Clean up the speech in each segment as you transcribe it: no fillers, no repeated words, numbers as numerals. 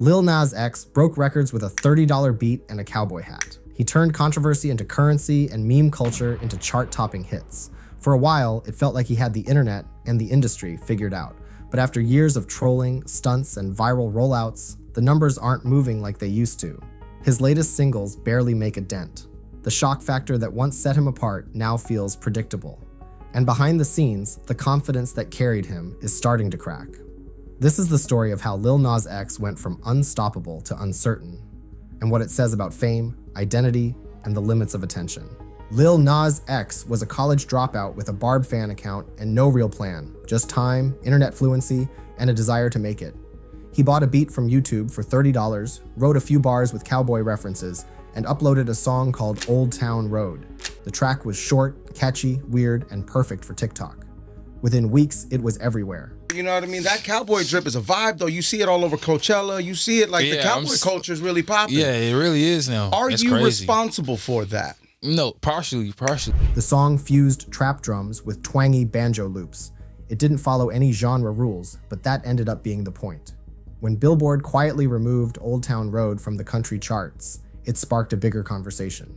Lil Nas X broke records with a $30 beat and a cowboy hat. He turned controversy into currency and meme culture into chart-topping hits. For a while, it felt like he had the internet and the industry figured out. But after years of trolling, stunts, and viral rollouts, the numbers aren't moving like they used to. His latest singles barely make a dent. The shock factor that once set him apart now feels predictable. And behind the scenes, the confidence that carried him is starting to crack. This is the story of how Lil Nas X went from unstoppable to uncertain, and what it says about fame, identity, and the limits of attention. Lil Nas X was a college dropout with a Barb fan account and no real plan, just time, internet fluency, and a desire to make it. He bought a beat from YouTube for $30, wrote a few bars with cowboy references, and uploaded a song called Old Town Road. The track was short, catchy, weird, and perfect for TikTok. Within weeks, it was everywhere. You know what I mean? That cowboy drip is a vibe, though. You see it all over Coachella. You see it like the cowboy culture is really popping. Yeah, it really is now. Are That's you crazy. responsible for that? No, partially. The song fused trap drums with twangy banjo loops. It didn't follow any genre rules, but that ended up being the point. When Billboard quietly removed Old Town Road from the country charts, it sparked a bigger conversation.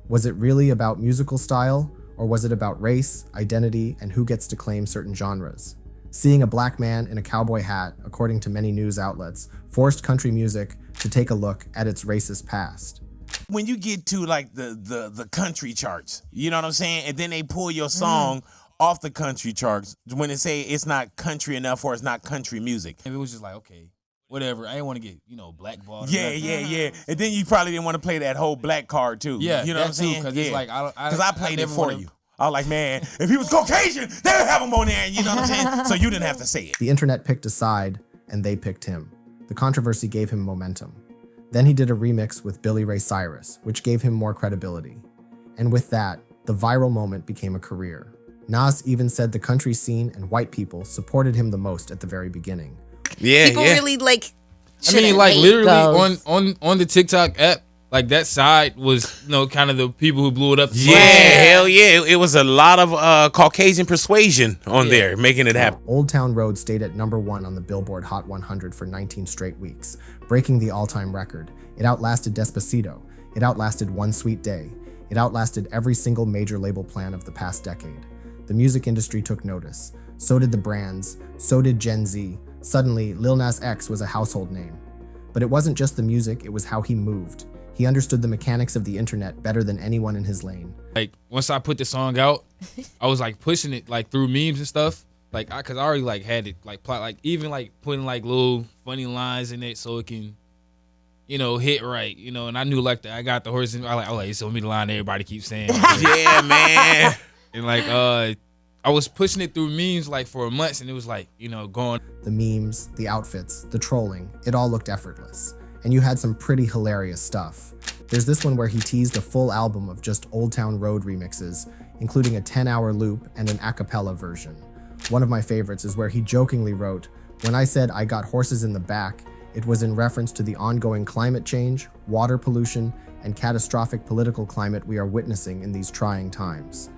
Was it really about musical style, or was it about race, identity, and who gets to claim certain genres? Seeing a black man in a cowboy hat, according to many news outlets, forced country music to take a look at its racist past. When you get to like the country charts, you know what I'm saying? And then they pull your song off the country charts when they say it's not country enough or it's not country music. And it was just like, okay, whatever. I didn't want to get, blackballed. Yeah. And then you probably didn't want to play that whole black card too. Yeah, you know what I'm saying? Because it's like, because I played it for you. I was like, man, if he was Caucasian, they would have him on there. You know what I'm saying? So you didn't have to say it. The internet picked a side, and they picked him. The controversy gave him momentum. Then he did a remix with Billy Ray Cyrus, which gave him more credibility. And with that, the viral moment became a career. Nas even said the country scene and white people supported him the most at the very beginning. Yeah, people really like. I mean, like literally on the TikTok app, like that side was, kind of the people who blew it up. Yeah, hell yeah. It was a lot of Caucasian persuasion on there, making it happen. Old Town Road stayed at #1 on the Billboard Hot 100 for 19 straight weeks, breaking the all-time record. It outlasted Despacito. It outlasted One Sweet Day. It outlasted every single major label plan of the past decade. The music industry took notice. So did the brands. So did Gen Z. Suddenly, Lil Nas X was a household name. But it wasn't just the music, it was how he moved. He understood the mechanics of the internet better than anyone in his lane. Like, once I put the song out, I was like pushing it like through memes and stuff. Like, cause I already like had it like plot, like even like putting like little funny lines in it so it can, hit right, and I knew like I got the horse and I like, so me the line everybody keeps saying. Yeah, man. And like, I was pushing it through memes like for months and it was like, going. The memes, the outfits, the trolling, it all looked effortless. And you had some pretty hilarious stuff. There's this one where he teased a full album of just Old Town Road remixes, including a 10-hour loop and an a cappella version. One of my favorites is where he jokingly wrote, "When I said I got horses in the back, it was in reference to the ongoing climate change, water pollution, and catastrophic political climate we are witnessing in these trying times."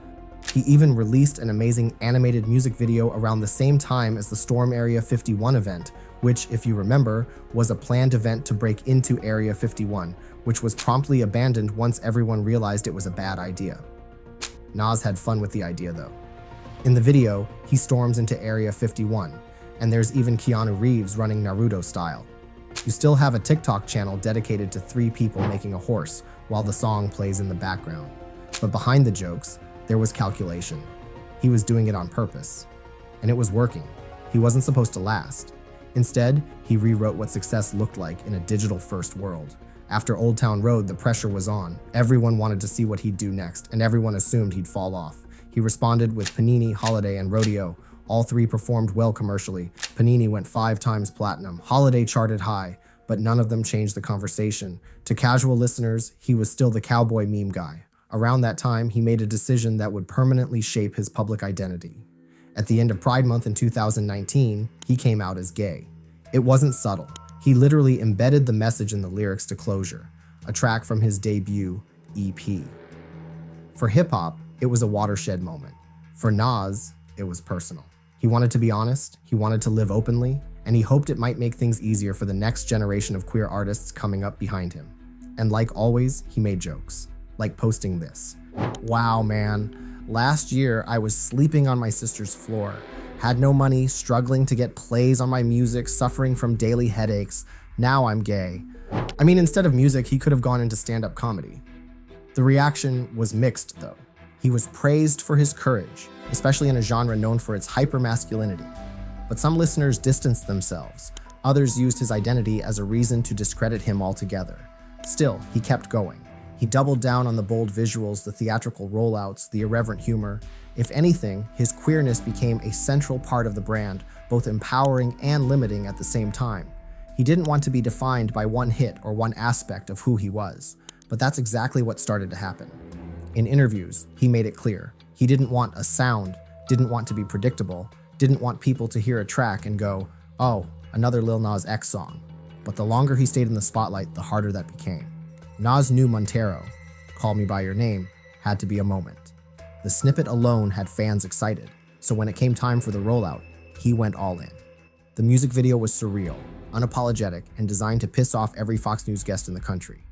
He even released an amazing animated music video around the same time as the Storm Area 51 event, which, if you remember, was a planned event to break into Area 51, which was promptly abandoned once everyone realized it was a bad idea. Nas had fun with the idea though. In the video, he storms into Area 51, and there's even Keanu Reeves running Naruto style. You still have a TikTok channel dedicated to 3 people making a horse while the song plays in the background. But behind the jokes, there was calculation. He was doing it on purpose. And it was working. He wasn't supposed to last. Instead, he rewrote what success looked like in a digital-first world. After Old Town Road, the pressure was on. Everyone wanted to see what he'd do next, and everyone assumed he'd fall off. He responded with Panini, Holiday, and Rodeo. All 3 performed well commercially. Panini went 5 times platinum. Holiday charted high, but none of them changed the conversation. To casual listeners, he was still the cowboy meme guy. Around that time, he made a decision that would permanently shape his public identity. At the end of Pride Month in 2019, he came out as gay. It wasn't subtle. He literally embedded the message in the lyrics to Closure, a track from his debut EP. For hip-hop, it was a watershed moment. For Nas, it was personal. He wanted to be honest, he wanted to live openly, and he hoped it might make things easier for the next generation of queer artists coming up behind him. And like always, he made jokes, like posting this. Wow, man. Last year, I was sleeping on my sister's floor, had no money, struggling to get plays on my music, suffering from daily headaches. Now I'm gay. I mean, instead of music, he could have gone into stand-up comedy. The reaction was mixed, though. He was praised for his courage, especially in a genre known for its hypermasculinity. But some listeners distanced themselves. Others used his identity as a reason to discredit him altogether. Still, he kept going. He doubled down on the bold visuals, the theatrical rollouts, the irreverent humor. If anything, his queerness became a central part of the brand, both empowering and limiting at the same time. He didn't want to be defined by one hit or one aspect of who he was, but that's exactly what started to happen. In interviews, he made it clear. He didn't want a sound, didn't want to be predictable, didn't want people to hear a track and go, oh, another Lil Nas X song. But the longer he stayed in the spotlight, the harder that became. Nas knew Montero, Call Me By Your Name, had to be a moment. The snippet alone had fans excited, so when it came time for the rollout, he went all in. The music video was surreal, unapologetic, and designed to piss off every Fox News guest in the country.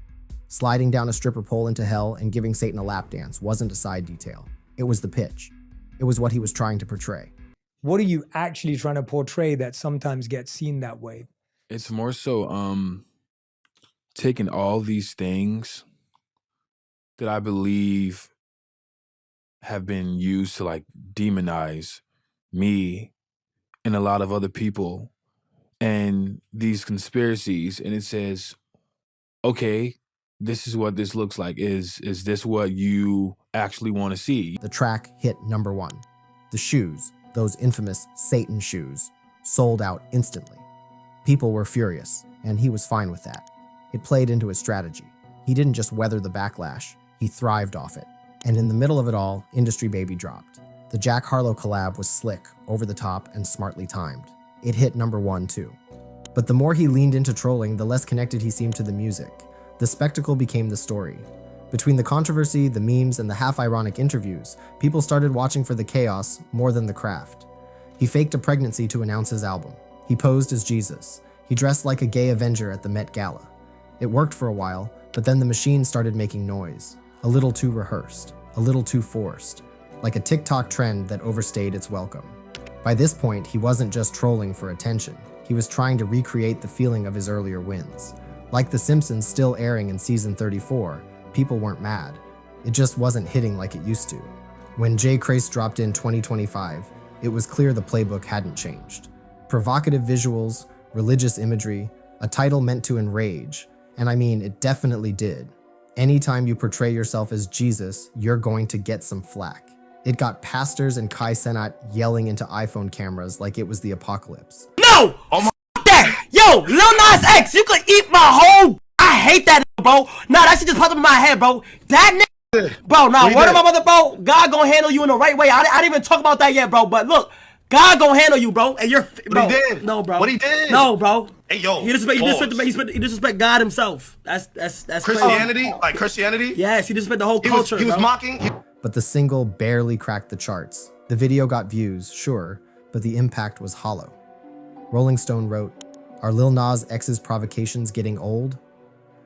Sliding down a stripper pole into hell and giving Satan a lap dance wasn't a side detail. It was the pitch. It was what he was trying to portray. What are you actually trying to portray that sometimes gets seen that way? It's more so taking all these things that I believe have been used to like demonize me and a lot of other people and these conspiracies, and it says, okay, this is what this looks like. Is this what you actually want to see? The track hit #1. The shoes, those infamous Satan shoes, sold out instantly. People were furious, and he was fine with that. It played into his strategy. He didn't just weather the backlash, he thrived off it. And in the middle of it all, Industry Baby dropped. The Jack Harlow collab was slick, over the top, and smartly timed. It hit #1 too. But the more he leaned into trolling, the less connected he seemed to the music. The spectacle became the story. Between the controversy, the memes, and the half-ironic interviews, people started watching for the chaos more than the craft. He faked a pregnancy to announce his album. He posed as Jesus. He dressed like a gay Avenger at the Met Gala. It worked for a while, but then the machine started making noise. A little too rehearsed, a little too forced, like a TikTok trend that overstayed its welcome. By this point, he wasn't just trolling for attention. He was trying to recreate the feeling of his earlier wins. Like The Simpsons still airing in season 34, people weren't mad. It just wasn't hitting like it used to. When Jay Crace dropped in 2025, it was clear the playbook hadn't changed. Provocative visuals, religious imagery, a title meant to enrage, and I mean, it definitely did. Anytime you portray yourself as Jesus, you're going to get some flack. It got pastors and Kai Cenat yelling into iPhone cameras like it was the apocalypse. No! Oh my that! Yo, Lil Nas X, you could eat my whole... I hate that, bro. Nah, that shit just popped up in my head, bro. That nigga... Bro, nah, word of my mother, bro. God gonna handle you in the right way. I didn't even talk about that yet, bro. But look, God gonna handle you, bro. And you're... Bro, what he did? No, bro. What he did? No, bro. Hey, yo. He disrespect God himself. That's Christianity? crazy. Like Christianity? Yes, he disrespect the whole culture, He was bro. mocking... But the single barely cracked the charts. The video got views, sure, but the impact was hollow. Rolling Stone wrote, "Are Lil Nas X's provocations getting old?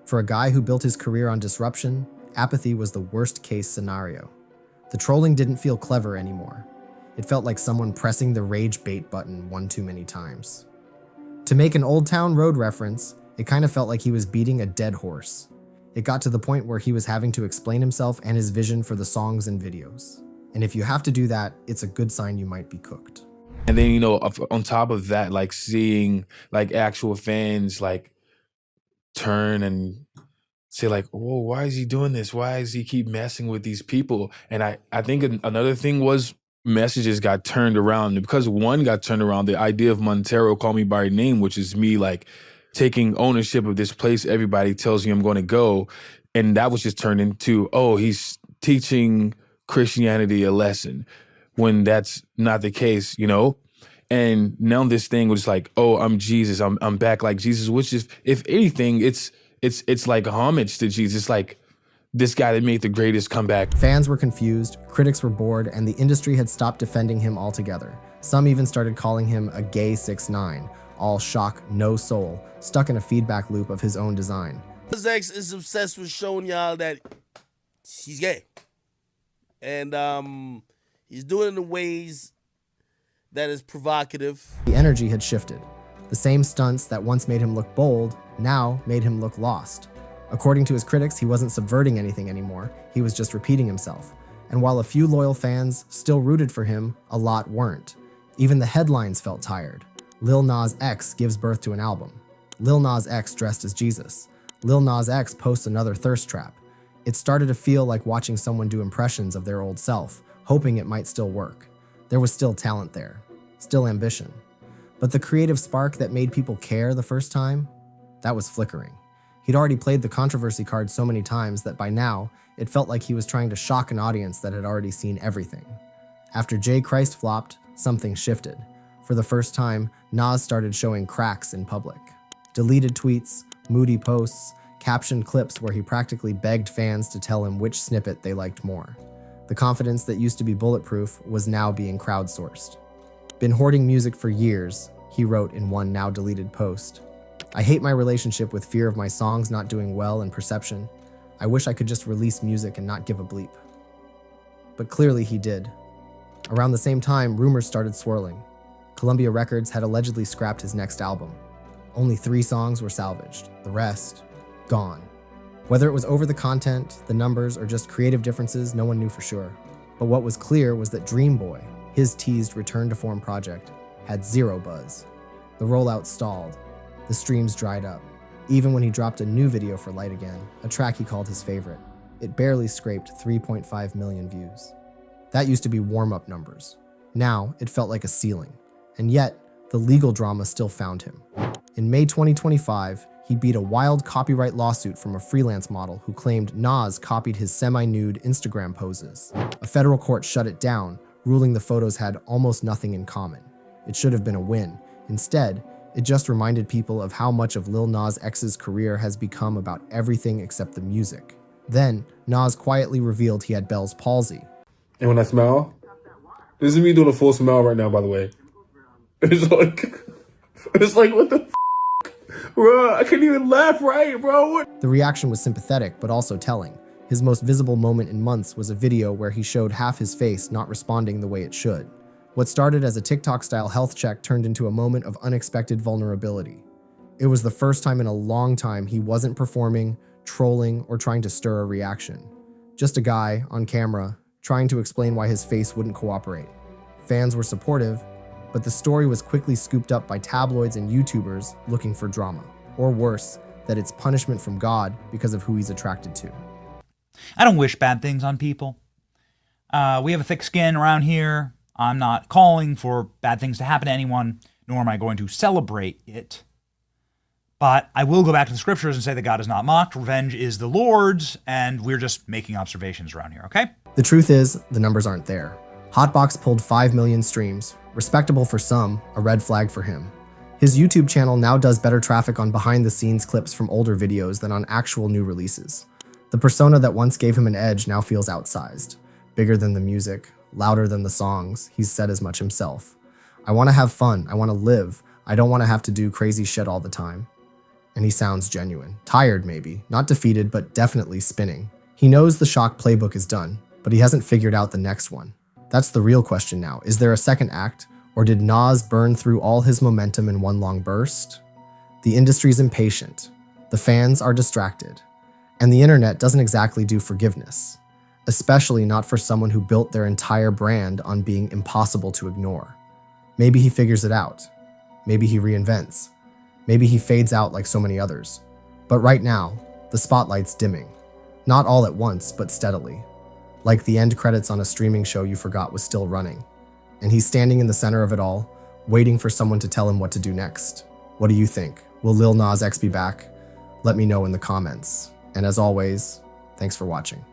For a guy who built his career on disruption, apathy was the worst case scenario. The trolling didn't feel clever anymore. It felt like someone pressing the rage bait button one too many times. To make an Old Town Road reference, it kind of felt like he was beating a dead horse. It got to the point where he was having to explain himself and his vision for the songs and videos. And if you have to do that, it's a good sign you might be cooked." And then, you know, on top of that, like seeing like actual fans like turn and say like, whoa, why is he doing this? Why does he keep messing with these people? And I think another thing was messages got turned around. And because one got turned around, the idea of Montero, Call Me By Your Name, which is me like taking ownership of this place everybody tells me I'm going to go. And that was just turned into, oh, he's teaching Christianity a lesson, when that's not the case, you know? And now this thing was like, oh, I'm Jesus, I'm back like Jesus, which is, if anything, it's like homage to Jesus, like this guy that made the greatest comeback. Fans were confused, critics were bored, and the industry had stopped defending him altogether. Some even started calling him a gay 6ix9ine, all shock, no soul, stuck in a feedback loop of his own design. Lil Nas X is obsessed with showing y'all that he's gay. And he's doing it in ways that is provocative. The energy had shifted. The same stunts that once made him look bold now made him look lost. According to his critics, he wasn't subverting anything anymore, he was just repeating himself. And while a few loyal fans still rooted for him, a lot weren't. Even the headlines felt tired. Lil Nas X gives birth to an album. Lil Nas X dressed as Jesus. Lil Nas X posts another thirst trap. It started to feel like watching someone do impressions of their old self, hoping it might still work. There was still talent there, still ambition. But the creative spark that made people care the first time, that was flickering. He'd already played the controversy card so many times that by now, it felt like he was trying to shock an audience that had already seen everything. After J. Christ flopped, something shifted. For the first time, Nas started showing cracks in public. Deleted tweets, moody posts, captioned clips where he practically begged fans to tell him which snippet they liked more. The confidence that used to be bulletproof was now being crowdsourced. Been hoarding music for years, he wrote in one now deleted post. I hate my relationship with fear of my songs not doing well and perception. I wish I could just release music and not give a bleep. But clearly he did. Around the same time, rumors started swirling. Columbia Records had allegedly scrapped his next album. Only 3 songs were salvaged. The rest, gone. Whether it was over the content, the numbers, or just creative differences, no one knew for sure. But what was clear was that Dream Boy, his teased return to form project, had zero buzz. The rollout stalled. The streams dried up. Even when he dropped a new video for Light Again, a track he called his favorite, it barely scraped 3.5 million views. That used to be warm-up numbers. Now, it felt like a ceiling. And yet, the legal drama still found him. In May 2025, he beat a wild copyright lawsuit from a freelance model who claimed Nas copied his semi-nude Instagram poses. A federal court shut it down, ruling the photos had almost nothing in common. It should have been a win. Instead, it just reminded people of how much of Lil Nas X's career has become about everything except the music. Then, Nas quietly revealed he had Bell's palsy. And when I smile, this is me doing a full smile right now, by the way. It's like, what the bro, I can't even laugh right, bro. What? The reaction was sympathetic, but also telling. His most visible moment in months was a video where he showed half his face not responding the way it should. What started as a TikTok-style health check turned into a moment of unexpected vulnerability. It was the first time in a long time he wasn't performing, trolling, or trying to stir a reaction. Just a guy, on camera, trying to explain why his face wouldn't cooperate. Fans were supportive, but the story was quickly scooped up by tabloids and YouTubers looking for drama. Or worse, that it's punishment from God because of who he's attracted to. I don't wish bad things on people. We have a thick skin around here. I'm not calling for bad things to happen to anyone, nor am I going to celebrate it. But I will go back to the scriptures and say that God is not mocked, revenge is the Lord's, and we're just making observations around here, okay? The truth is, the numbers aren't there. Hotbox pulled 5 million streams, respectable for some, a red flag for him. His YouTube channel now does better traffic on behind-the-scenes clips from older videos than on actual new releases. The persona that once gave him an edge now feels outsized. Bigger than the music, louder than the songs, he's said as much himself. I want to have fun, I want to live, I don't want to have to do crazy shit all the time. And he sounds genuine. Tired maybe, not defeated, but definitely spinning. He knows the shock playbook is done, but he hasn't figured out the next one. That's the real question now. Is there a second act, or did Nas burn through all his momentum in one long burst? The industry's impatient, the fans are distracted, and the internet doesn't exactly do forgiveness, especially not for someone who built their entire brand on being impossible to ignore. Maybe he figures it out. Maybe he reinvents. Maybe he fades out like so many others. But right now, the spotlight's dimming. Not all at once, but steadily. Like the end credits on a streaming show you forgot was still running. And he's standing in the center of it all, waiting for someone to tell him what to do next. What do you think? Will Lil Nas X be back? Let me know in the comments. And as always, thanks for watching.